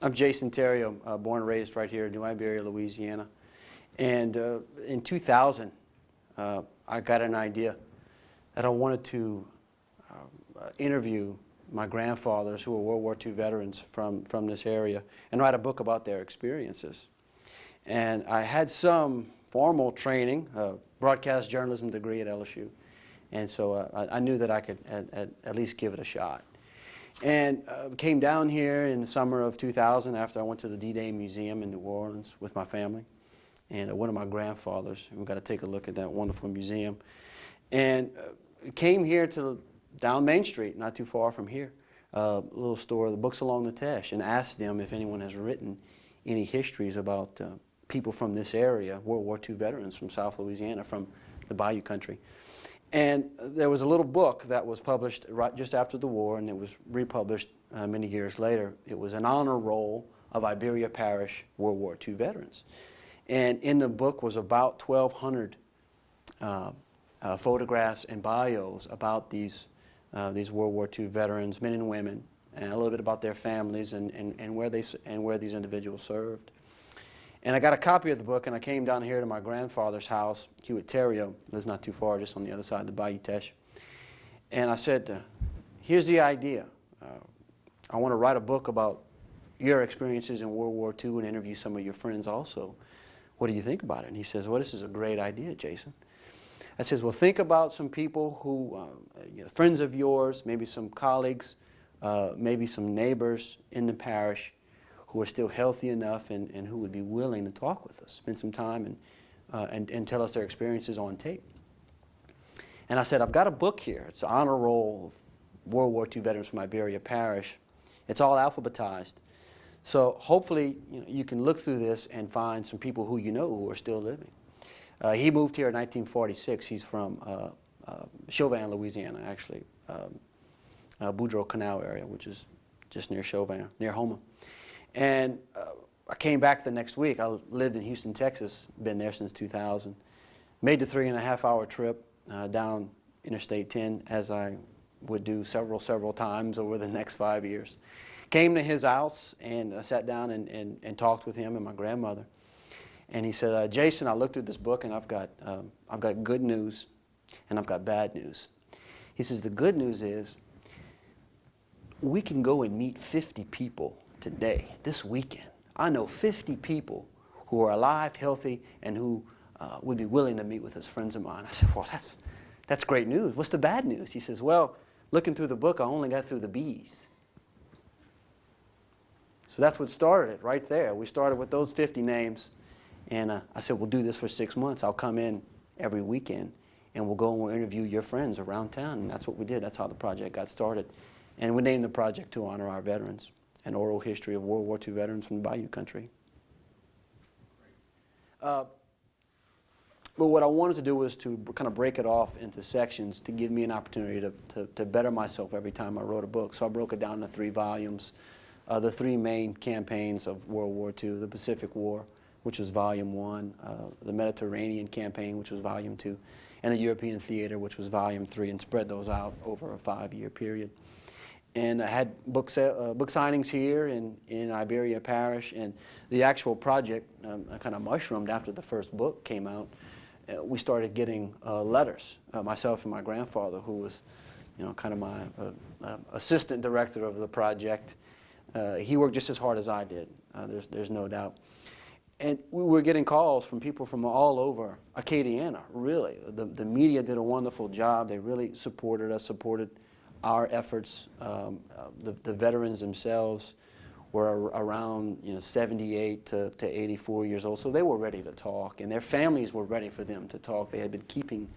I'm Jason Theriot, born and raised right here in New Iberia, Louisiana. And in 2000, I got an idea that I wanted to interview my grandfathers who were World War II veterans from this area and write a book about their experiences. And I had some formal training, broadcast journalism degree at LSU. And so I knew that I could at least give it a shot. And came down here in the summer of 2000 after I went to the D-Day Museum in New Orleans with my family. And one of my grandfathers, we got to take a look at that wonderful museum. And came here to down Main Street, not too far from here, a little store, the Books Along the Teche, and asked them if anyone has written any histories about people from this area, World War II veterans from South Louisiana, from the Bayou country. And there was a little book that was published right just after the war, and it was republished many years later. It was an honor roll of Iberia Parish World War II veterans. And in the book was about 1,200 photographs and bios about these World War II veterans, men and women, and a little bit about their families and where these individuals served. And I got a copy of the book, and I came down here to my grandfather's house, Jason Theriot, lives not too far, just on the other side of the Bayou Teche. And I said, here's the idea. I want to write a book about your experiences in World War II and interview some of your friends also. What do you think about it? And he says, well, this is a great idea, Jason. I says, well, think about some people who, friends of yours, maybe some colleagues, maybe some neighbors in the parish who are still healthy enough and who would be willing to talk with us, spend some time and tell us their experiences on tape. And I said, I've got a book here. It's an honor roll of World War II veterans from Iberia Parish. It's all alphabetized. So hopefully you can look through this and find some people who you know who are still living. He moved here in 1946. He's from Chauvin, Louisiana, actually, Boudreaux Canal area, which is just near Chauvin, near Houma. And I came back the next week. I lived in Houston, Texas, been there since 2000. Made the 3.5-hour trip down Interstate 10, as I would do several times over the next 5 years. Came to his house and sat down and talked with him and my grandmother. And he said, Jason, I looked at this book and I've got good news and I've got bad news. He says, the good news is we can go and meet 50 people today, this weekend. I know 50 people who are alive, healthy, and who would be willing to meet with us, friends of mine. I said, well, that's great news. What's the bad news? He says, well, looking through the book, I only got through the B's. So that's what started it right there. We started with those 50 names, and I said, we'll do this for 6 months. I'll come in every weekend, and we'll go and we'll interview your friends around town. And that's what we did. That's how the project got started. And we named the project to honor our veterans, an oral history of World War II veterans from the Bayou country. But what I wanted to do was to kind of break it off into sections to give me an opportunity to better myself every time I wrote a book. So I broke it down into 3 volumes. The 3 main campaigns of World War II, the Pacific War, which was Volume 1, the Mediterranean Campaign, which was Volume 2, and the European Theater, which was Volume 3, and spread those out over a 5-year period. And I had book signings here in Iberia Parish, and the actual project kind of mushroomed after the first book came out. We started getting letters, myself and my grandfather, who was kind of my assistant director of the project. He worked just as hard as I did, there's no doubt. And we were getting calls from people from all over Acadiana, really. The media did a wonderful job. They really supported us, supported our efforts. The veterans themselves were around 78 to 84 years old, so they were ready to talk, and their families were ready for them to talk. They had been keeping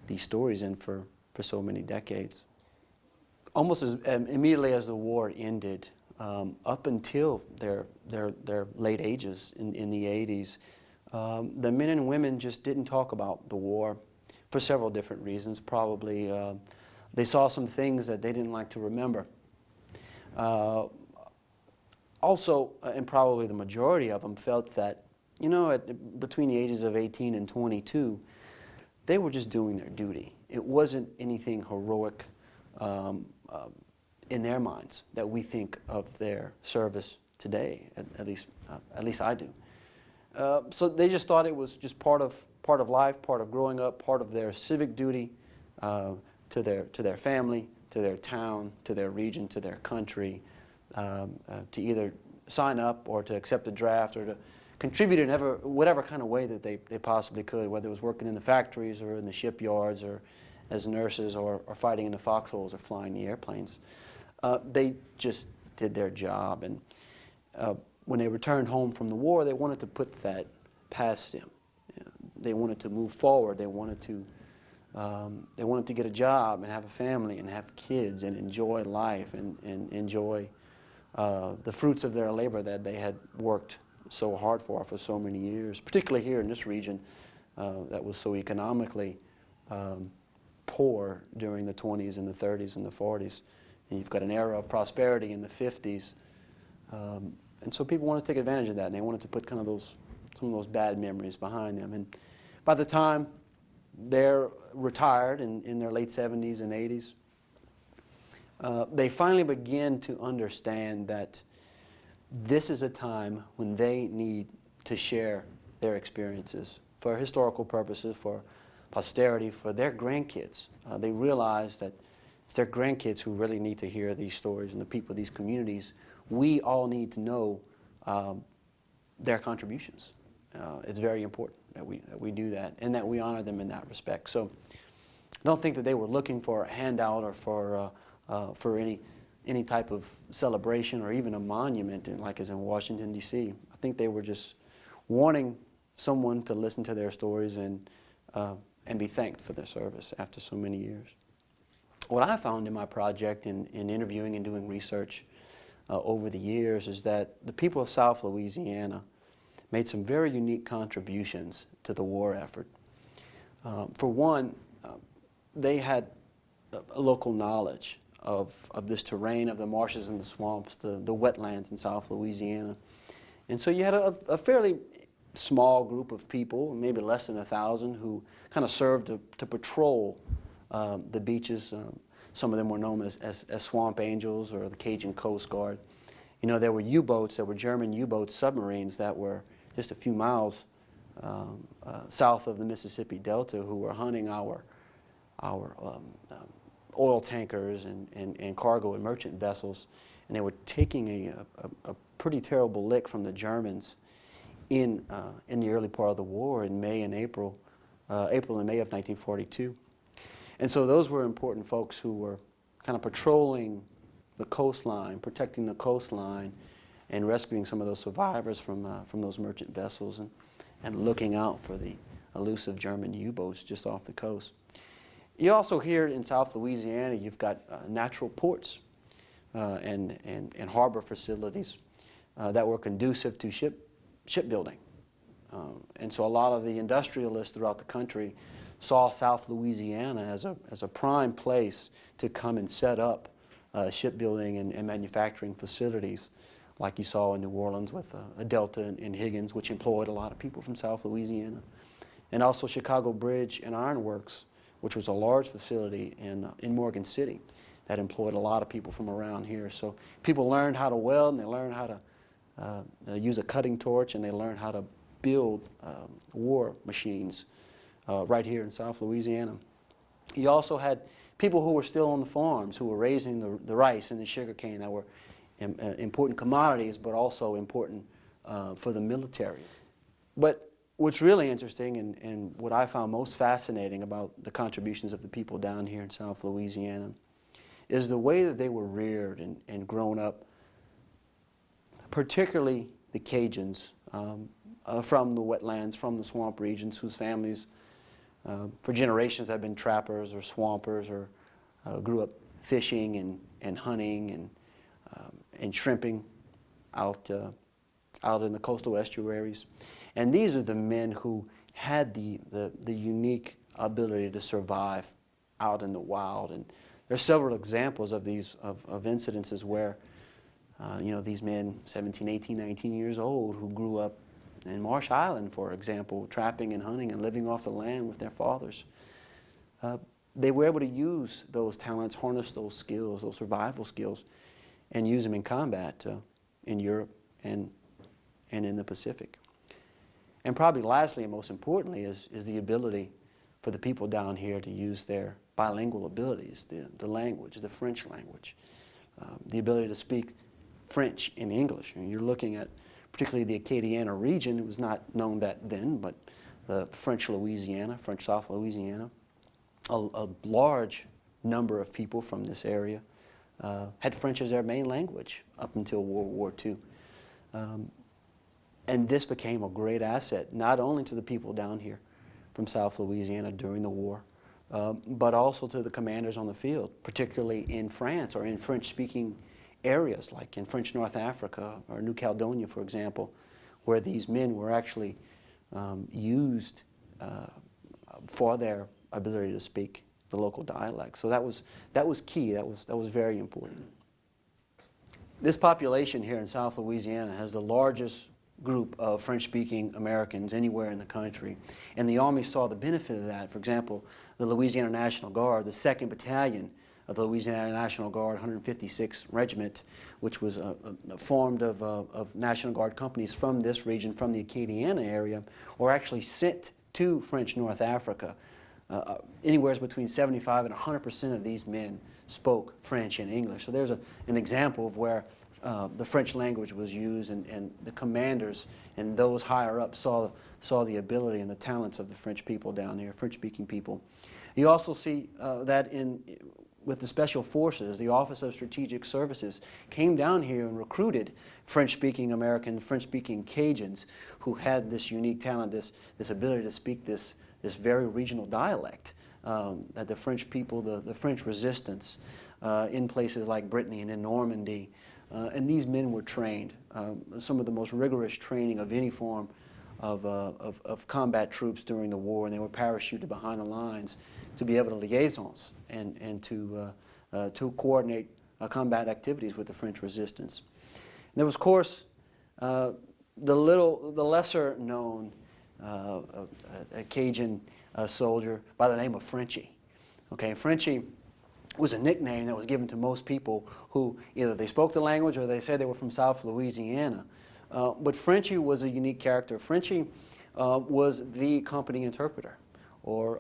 these stories in for so many decades. Almost as immediately as the war ended, up until their late ages in the 80s, the men and women just didn't talk about the war for several different reasons. Probably they saw some things that they didn't like to remember. Also, and probably the majority of them felt that, between the ages of 18 and 22, they were just doing their duty. It wasn't anything heroic in their minds that we think of their service today. At least I do. So they just thought it was just part of life, part of growing up, part of their civic duty to their family, to their town, to their region, to their country, to either sign up or to accept a draft or to contribute in whatever kind of way that they possibly could, whether it was working in the factories or in the shipyards or as nurses or fighting in the foxholes or flying the airplanes. They just did their job, and when they returned home from the war, they wanted to put that past them. You know, they wanted to move forward. They wanted to get a job and have a family and have kids and enjoy life and enjoy the fruits of their labor that they had worked so hard for so many years, particularly here in this region that was so economically poor during the 20s and the 30s and the 40s. And you've got an era of prosperity in the 50s. And so people wanted to take advantage of that, and they wanted to put kind of some of those bad memories behind them. And by the time they're retired in their late 70s and 80s, they finally begin to understand that this is a time when they need to share their experiences for historical purposes, for posterity, for their grandkids. They realize that it's their grandkids who really need to hear these stories, and the people of these communities. We all need to know their contributions. It's very important that we do that and that we honor them in that respect. So I don't think that they were looking for a handout or for any type of celebration or even a monument like is in Washington, D.C. I think they were just wanting someone to listen to their stories and be thanked for their service after so many years. What I found in my project in interviewing and doing research over the years is that the people of South Louisiana made some very unique contributions to the war effort. For one, they had a local knowledge of this terrain, of the marshes and the swamps, the wetlands in South Louisiana. And so you had a fairly small group of people, maybe less than 1,000, who kind of served to patrol the beaches. Some of them were known as swamp angels or the Cajun Coast Guard. You know, there were U-boats, there were German U-boat submarines that were just a few miles south of the Mississippi Delta who were hunting our oil tankers and cargo and merchant vessels, and they were taking a pretty terrible lick from the Germans in the early part of the war in May and April and May of 1942. And so those were important folks who were kind of patrolling the coastline, protecting the coastline, and rescuing some of those survivors from those merchant vessels and looking out for the elusive German U-boats just off the coast. You also here in South Louisiana, you've got natural ports and harbor facilities that were conducive to shipbuilding. And so a lot of the industrialists throughout the country saw South Louisiana as a prime place to come and set up shipbuilding and manufacturing facilities, like you saw in New Orleans with Delta and Higgins, which employed a lot of people from South Louisiana. And also Chicago Bridge and Iron Works, which was a large facility in Morgan City that employed a lot of people from around here. So people learned how to weld, and they learned how to use a cutting torch, and they learned how to build war machines right here in South Louisiana. You also had people who were still on the farms, who were raising the rice and the sugar cane that were important commodities, but also important for the military. But what's really interesting and what I found most fascinating about the contributions of the people down here in South Louisiana is the way that they were reared and grown up, particularly the Cajuns from the wetlands, from the swamp regions, whose families for generations have been trappers or swampers or grew up fishing and hunting and shrimping out in the coastal estuaries. And these are the men who had the unique ability to survive out in the wild. And there are several examples of these of incidences where you know, these men, 17, 18, 19 years old, who grew up in Marsh Island, for example, trapping and hunting and living off the land with their fathers. They were able to use those talents, harness those skills, those survival skills, and use them in combat in Europe and in the Pacific. And probably lastly and most importantly is the ability for the people down here to use their bilingual abilities, the language, the French language, the ability to speak French and English. And you're looking at particularly the Acadiana region. It was not known that then, but the French Louisiana, French South Louisiana, a large number of people from this area had French as their main language up until World War II. And this became a great asset, not only to the people down here from South Louisiana during the war, but also to the commanders on the field, particularly in France or in French-speaking areas, like in French North Africa or New Caledonia, for example, where these men were actually used for their ability to speak the local dialect. So that was key. That was very important. This population here in South Louisiana has the largest group of French-speaking Americans anywhere in the country, and the Army saw the benefit of that. For example, the Louisiana National Guard, the 2nd Battalion of the Louisiana National Guard, 156th Regiment, which was formed of National Guard companies from this region, from the Acadiana area, were actually sent to French North Africa. Anywhere between 75 and 100% of these men spoke French and English. So there's an example of where the French language was used, and the commanders and those higher up saw the ability and the talents of the French people down there, French-speaking people. You also see that with the Special Forces, the Office of Strategic Services came down here and recruited French-speaking American, French-speaking Cajuns who had this unique talent, this ability to speak this very regional dialect that the French people, the French resistance in places like Brittany and in Normandy. And these men were trained, some of the most rigorous training of any form of combat troops during the war, and they were parachuted behind the lines to be able to liaisons and to coordinate combat activities with the French resistance. And there was, of course, the lesser known a Cajun soldier by the name of Frenchie. Okay, Frenchie was a nickname that was given to most people who either they spoke the language or they said they were from South Louisiana. But Frenchie was a unique character. Frenchie was the company interpreter, or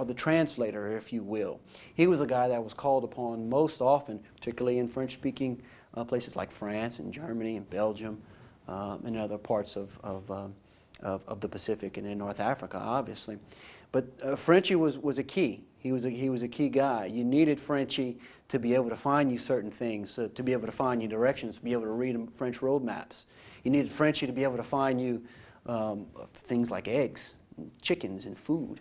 the translator, if you will. He was a guy that was called upon most often, particularly in French-speaking places like France and Germany and Belgium and other parts of the Pacific and in North Africa, obviously. But Frenchie was a key. He was a key guy. You needed Frenchie to be able to find you certain things, to be able to find you directions, to be able to read French road maps. You needed Frenchie to be able to find you things like eggs, chickens, and food.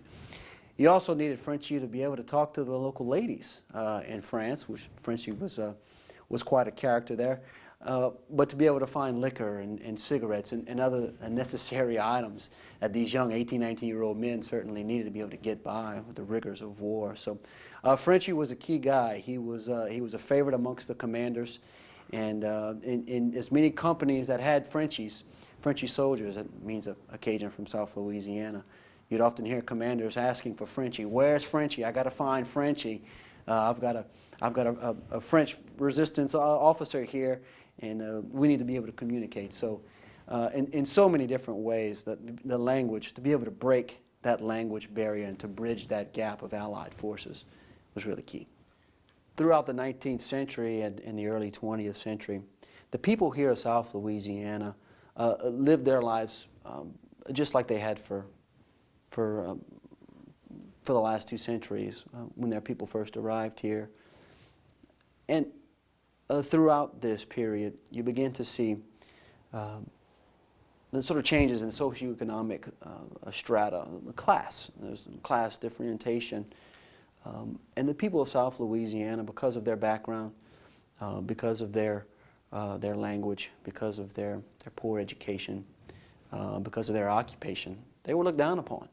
You also needed Frenchie to be able to talk to the local ladies in France, which Frenchie was quite a character there. But to be able to find liquor and cigarettes and other necessary items that these young 18, 19-year-old men certainly needed to be able to get by with the rigors of war. So Frenchie was a key guy. He was a favorite amongst the commanders. And in as many companies that had Frenchie soldiers, that means a Cajun from South Louisiana, you'd often hear commanders asking for Frenchie. Where's Frenchie? I got to find Frenchie. I've got a French resistance officer here, and we need to be able to communicate. So in so many different ways, the language, to be able to break that language barrier and to bridge that gap of Allied forces was really key. Throughout the 19th century and in the early 20th century, the people here of South Louisiana lived their lives just like they had for the last 2 centuries when their people first arrived here. And throughout this period, you begin to see the sort of changes in socioeconomic strata, the class. There's class differentiation. And the people of South Louisiana, because of their background, because of their language, because of their poor education, because of their occupation, they were looked down upon.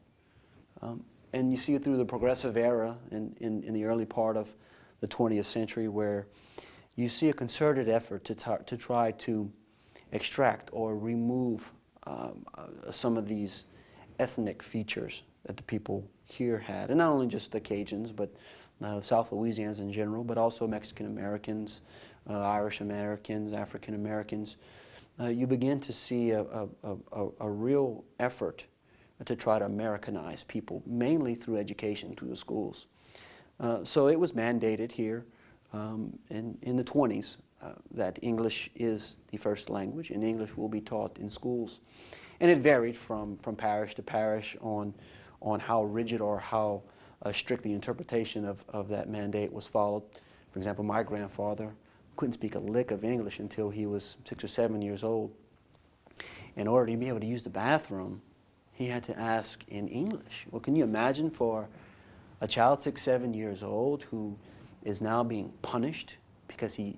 And you see it through the progressive era in the early part of the 20th century, where you see a concerted effort to try to extract or remove some of these ethnic features that the people here had. And not only just the Cajuns, but South Louisianans in general, but also Mexican Americans, Irish Americans, African Americans, you begin to see a real effort to try to Americanize people, mainly through education, through the schools. So it was mandated here in the 20s that English is the first language, and English will be taught in schools. And it varied from parish to parish on how rigid or how strict the interpretation of that mandate was followed. For example, my grandfather couldn't speak a lick of English until he was 6 or 7 years old. In order to be able to use the bathroom, he had to ask in English. Well, can you imagine for a child 6, 7 years old who is now being punished because he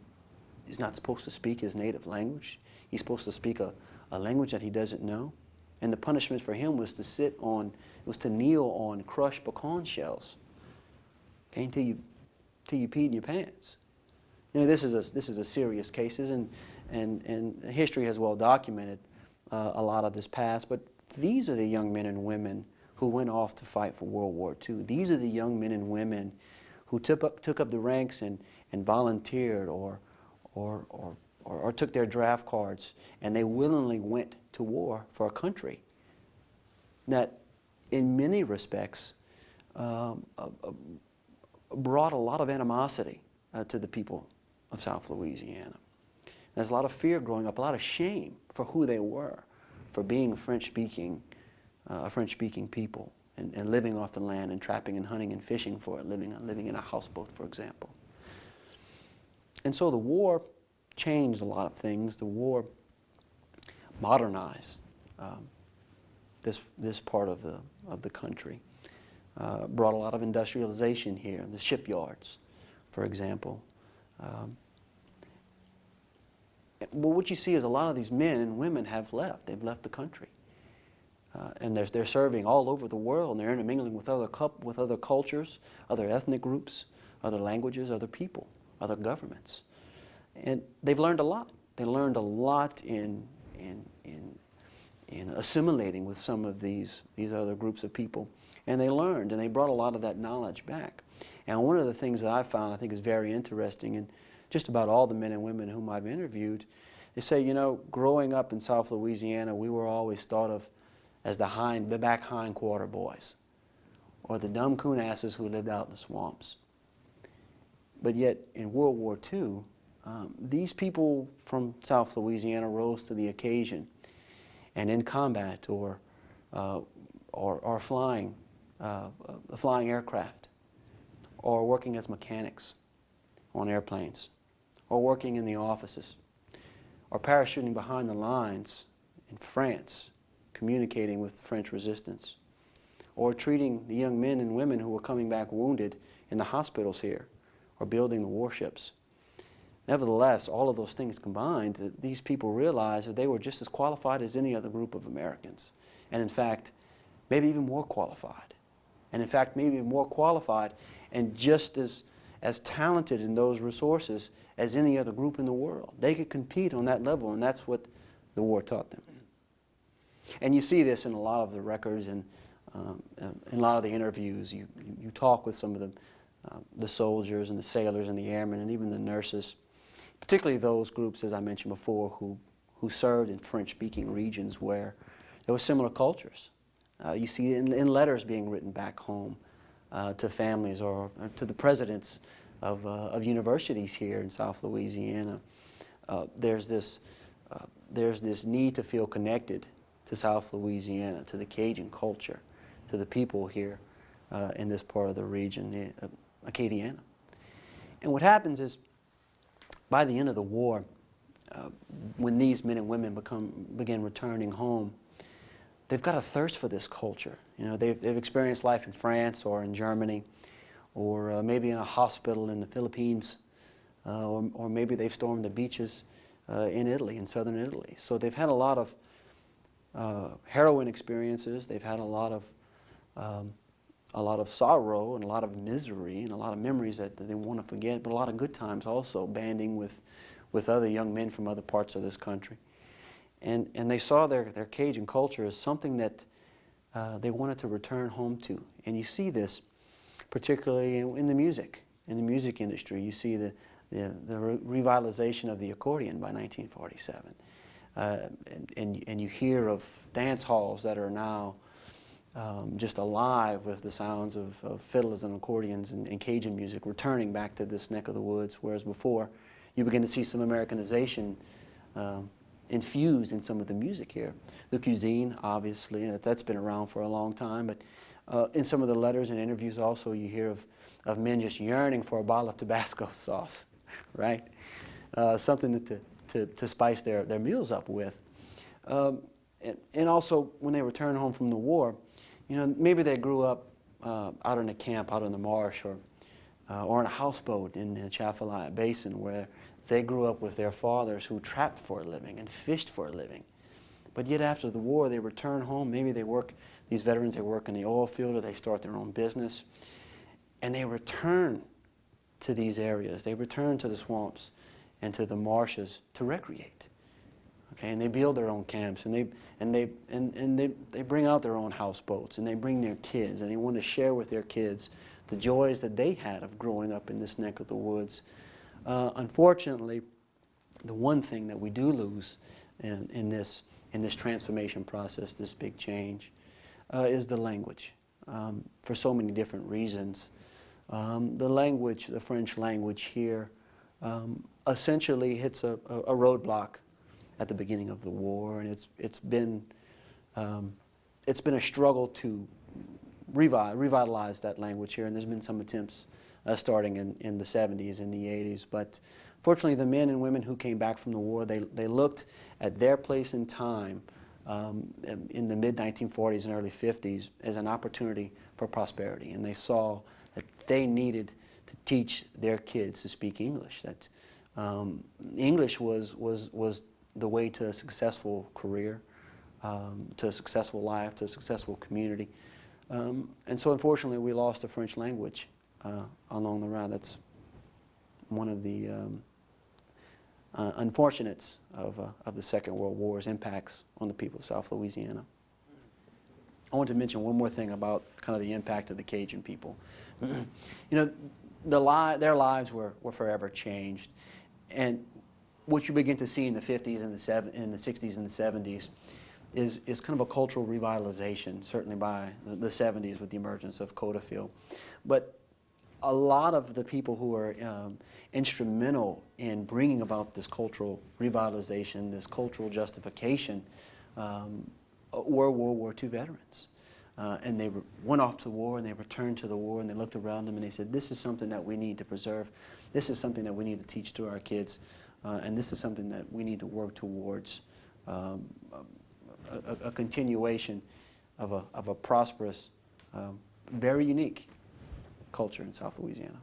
is not supposed to speak his native language? He's supposed to speak a language that he doesn't know. And the punishment for him was to kneel on crushed pecan shells, okay, until you peed in your pants. You know, this is a serious cases, and history has well documented a lot of this past. But these are the young men and women who went off to fight for World War II. These are the young men and women who took up the ranks and volunteered or took their draft cards, and they willingly went to war for a country that, in many respects, brought a lot of animosity to the people of South Louisiana. There's a lot of fear growing up, a lot of shame for who they were, for being French-speaking people, and living off the land and trapping and hunting and fishing for it, living in a houseboat, for example. And so the war changed a lot of things. The war modernized this part of the country. Brought a lot of industrialization here, the shipyards, for example. But what you see is a lot of these men and women have left. They've left the country. And they're serving all over the world, and they're intermingling with other cultures, other ethnic groups, other languages, other people, other governments. And they've learned a lot. They learned a lot in assimilating with some of these other groups of people. And they learned, and they brought a lot of that knowledge back. And one of the things that I found I think is very interesting, and just about all the men and women whom I've interviewed, they say, you know, growing up in South Louisiana, we were always thought of as the back hindquarter boys, or the dumb coon asses who lived out in the swamps. But yet, in World War II, these people from South Louisiana rose to the occasion, and in combat or flying aircraft, or working as mechanics on airplanes, or working in the offices, or parachuting behind the lines in France, communicating with the French resistance, or treating the young men and women who were coming back wounded in the hospitals here, or building the warships. Nevertheless, all of those things combined, these people realized that they were just as qualified as any other group of Americans. And in fact, maybe even more qualified. And in fact, maybe even more qualified and just as talented in those resources as any other group in the world. They could compete on that level, and that's what the war taught them. And you see this in a lot of the records and in a lot of the interviews. You talk with some of the soldiers and the sailors and the airmen and even the nurses, particularly those groups, as I mentioned before, who served in French-speaking regions where there were similar cultures. You see in letters being written back home to families or to the presidents of universities here in South Louisiana. There's this need to feel connected to South Louisiana, to the Cajun culture, to the people here in this part of the region, Acadiana. And what happens is, by the end of the war, when these men and women begin returning home, they've got a thirst for this culture. You know, they've experienced life in France or in Germany, or maybe in a hospital in the Philippines, or maybe they've stormed the beaches in Italy, in southern Italy. So they've had a lot of heroin experiences. They've had a lot of sorrow and a lot of misery and a lot of memories that they want to forget, but a lot of good times also, banding with other young men from other parts of this country. And they saw their Cajun culture as something that they wanted to return home to. And you see this particularly in the music industry. You see revitalization of the accordion by 1947. And you hear of dance halls that are now just alive with the sounds of fiddles and accordions and Cajun music returning back to this neck of the woods, whereas before you begin to see some Americanization infused in some of the music here. The cuisine, obviously, that's been around for a long time, but in some of the letters and interviews also you hear of men just yearning for a bottle of Tabasco sauce, right? Something to spice their meals up with. And also when they return home from the war, you know, maybe they grew up out in a camp, out in the marsh, or in a houseboat in the Atchafalaya Basin, where they grew up with their fathers who trapped for a living and fished for a living. But yet after the war, they return home. Maybe they work, these veterans, they work in the oil field or they start their own business. And they return to these areas. They return to the swamps and to the marshes to recreate. Okay, and they build their own camps, and they bring out their own houseboats, and they bring their kids, and they want to share with their kids the joys that they had of growing up in this neck of the woods. Unfortunately, the one thing that we do lose in this transformation process, this big change, is the language, for so many different reasons. The language, the French language here, essentially hits a roadblock at the beginning of the war, and it's been a struggle to revitalize that language here, and there's been some attempts starting in the 70s and the 80s. But fortunately, the men and women who came back from the war, they looked at their place in time in the mid-1940s and early 50s as an opportunity for prosperity, and they saw that they needed to teach their kids to speak English. That English was the way to a successful career, to a successful life, to a successful community. And so unfortunately we lost the French language along the route. That's one of the unfortunates of the Second World War's impacts on the people of South Louisiana. I want to mention one more thing about kind of the impact of the Cajun people. You know, their lives were forever changed. And what you begin to see in the 50s and the 60s and the 70s is kind of a cultural revitalization, certainly by the 70s with the emergence of Codafield. But a lot of the people who are instrumental in bringing about this cultural revitalization, this cultural justification, were World War II veterans. And they went off to war, and they returned to the war, and they looked around them and they said, this is something that we need to preserve. This is something that we need to teach to our kids. And this is something that we need to work towards, a continuation of a prosperous, very unique culture in South Louisiana.